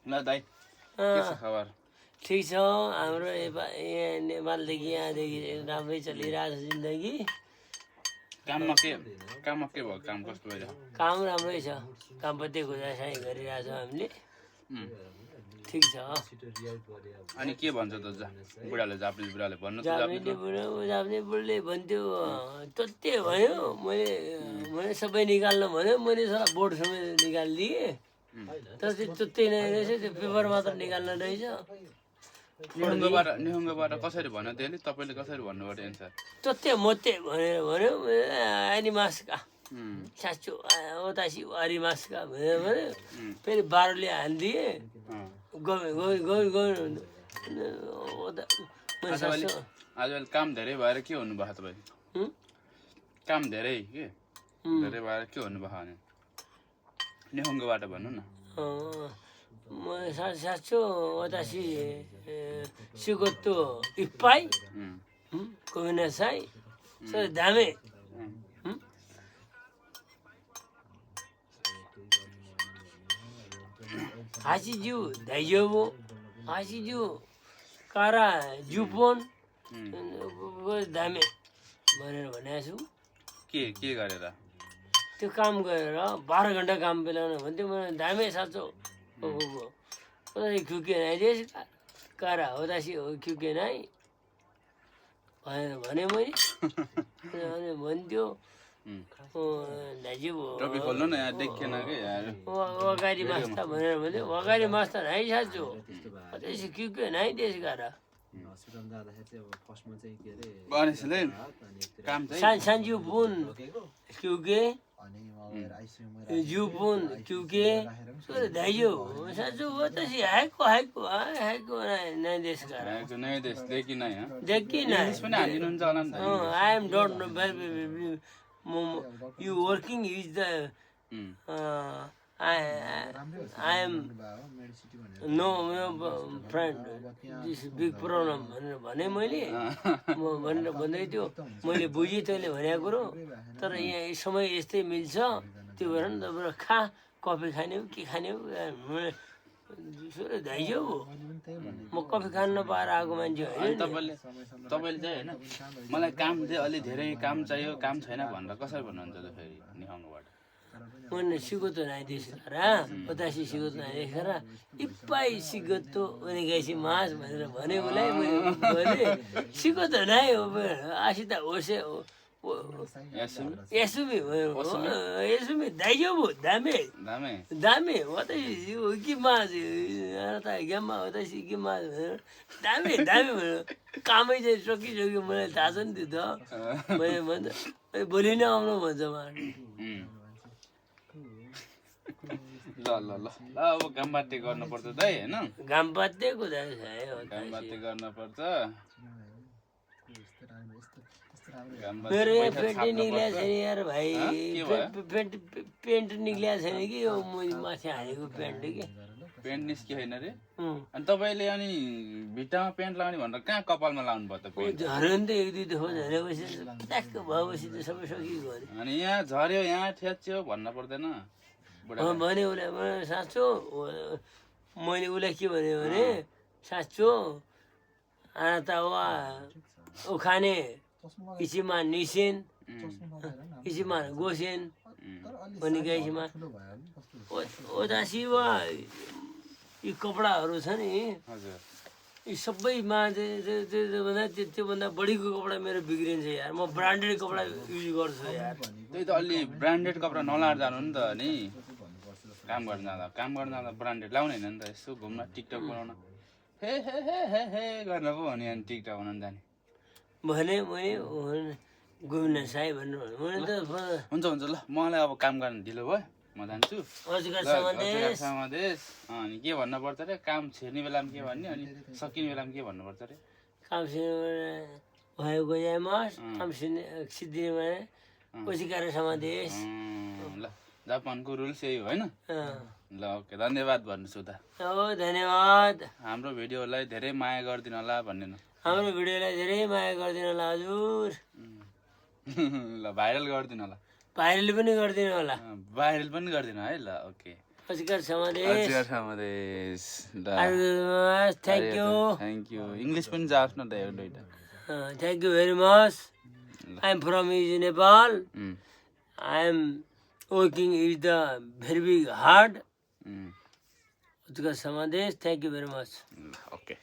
ल दाइ के छ खबर ठिक छ हाम्रो यहाँ नेपालदेखि यहाँदेखि राम्रै चलिरहेको छ जिन्दगी काममा के भयो काम कस्तो भइरहेको काम राम्रै छ काम पत्ते खोजासाई गरिरहेको छौँ हामीले ठिक छ अनि के भन्छ त बुढाले जापानिज बुढाले भन्नु त जापानी बुढाले भन्थ्यो तत्ते भयो मैले सबै निकाल्नु भन्यो मैले साला बोर्ड समेत निकालिदिएँ तर त्यो नै रहेछ त्यो पेपर मात्र निकाल्न रहेछ निहुङ्गोबाट कसरी भन्यो त्यसले तपाईँले कसरी भन्नुभयो एन्सर तत्ते मोत्ते भनेर भन्यो आनिमासका साँच्चो ओतासी आरिमासका भनेर भन्यो फेरि बारोले हालिदिएँ आजकल काम धेरै भएर के हुनुभयो तपाईँ काम धेरै भएर के हुनुभयो भने निहुङ्गोबाट भन्नु न साँच्चो ओतासी सिगोत्तो इप्पाई कोमिनासाई सो दामे हासिज्यू दाइजोबो हासिज्यू कारा जुपोन दामे भनेर भनेको छु के गरेर त्यो काम गरेर 12 घन्टा काम बेलाउन भन्थ्यो मलाई दामे साँचो क्युके नाइ देश कारा होदासी हो क्युके नाइ भनेर भने मैले अनि भन्थ्यो दाजु वगारी मास्ता भनेर भन्थ्यो वगारी मास्ता नाइ साँचो त्यसो क्युके नाइ देश कारा सान्जु बुन क्युके जुपुन क्युके दाइजो साँचो हो त्यसो हाइको नाइ देश कारा देखि नै I am don't you working is the I am no friend this big problem भने मैले भनेर भन्दै थियो मैले बुझेँ तैँले भनेको कुरो तर यहाँ समय यस्तै मिल्छ त्यो भएर नि तपाईँ खा कफी खाने हो के खाने हो दाइजो म कफी खान नपाएर आएको मान्छे होइन तपाईँले चाहिँ होइन मलाई काम चाहिँ अलि धेरै काम चाहियो काम छैन भनेर कसरी भन्नुहुन्छ त फेरि निहुङ्गोबाट ಮೊನ್ನೆ ಸಿಗುತ್ತೋ ನಾಯ್ದೇಶಿದಾರ ಪತಾಸಿ ಸಿಗುತ್ತೋ ನಾಯ್ದೇಶಿದಾರ ಸಿಗುತ್ತೋ ಅವನಿಗೆ ಮಾಸ್ भनेर भने उसलाई मैले सिकुतो नाइ आसिता ओसे यसुमी दाइजो दामे वतै कि मास आता गेममा वतै कि मास दामे भन्यो कामै चाहिँ सकिसक्यो मलाई थाहा छ नि त्यो त मैले भन्छ भोलि नै आउनु भन्छ मलाई ल अब घामबाते गर्नुपर्छ त हैन घामबातेको घामबाते गर्नुपर्छ मेरो पेन्ट निक्लिएको छैन यार भाइ पेन्ट निक्लिएको छैन कि यो मैले माथि हालेको पेन्ट कि पेन्ट निस्कियो होइन रे अनि तपाईँले अनि भित्तामा पेन्ट लगाउने भनेर कहाँ कपालमा लाउनु भयो त झऱ्यो नि त एक दुई दफा झरेपछि ट्याक्क भएपछि त सबै सकिएको अनि यहाँ झऱ्यो यहाँ ठ्याच्यो भन्न पर्दैन भने उसलाई साँचो मैले उसलाई के भने भने साँचो आना वा उखाने इसीमा निसेन इसीमा गोसेन भन्ने गएसीमा ओदासी वा यी कपडाहरू छ नि यी सबैमा त्योभन्दा बढीको कपडा मेरो बिग्रिन्छ यार म ब्रान्डेड कपडा युज गर्छु यार त्यही त अलि ब्रान्डेड कपडा नलाएर जानु नि त नि काम गर्न जाँदा ब्रान्डेड लाउने होइन नि त यसो घुम्न टिकटक बनाउन हे गर्न पो भने अनि टिकटक बनाउन जाने भने मैले घुम्न साई भन्नु हुन्छ ल मलाई अब काम गर्न ढिलो भयो म जान्छु अनि के भन्नुपर्छ रे काम छिर्ने बेलामा के भन्ने अनि सकिने बेलामा के भन्नुपर्छ रे काम भयो गइमास काम सिद्धिने भने कोसिकार समादेश ल जापानको रुल्स यही हो होइन ल ओके धन्यवाद भन्नुहोस् त धन्यवाद हाम्रो भिडियोलाई धेरै माया गरिदिनु होला भन्ने हाम्रो भिडियोलाई धेरै माया गरिदिनु होला हजुर ल भाइरल गरिदिनु होला भाइरल पनि गरिदिनु होला भाइरल पनि गरिदिनु है ल ओके अस्कर समादेश अजगर समादेश ल thank you thank you English पनि जाओस् न त एउटा दुइटा thank you very much I am from is Nepal I am working is the very big hard अस्कर समादेश thank you very much okay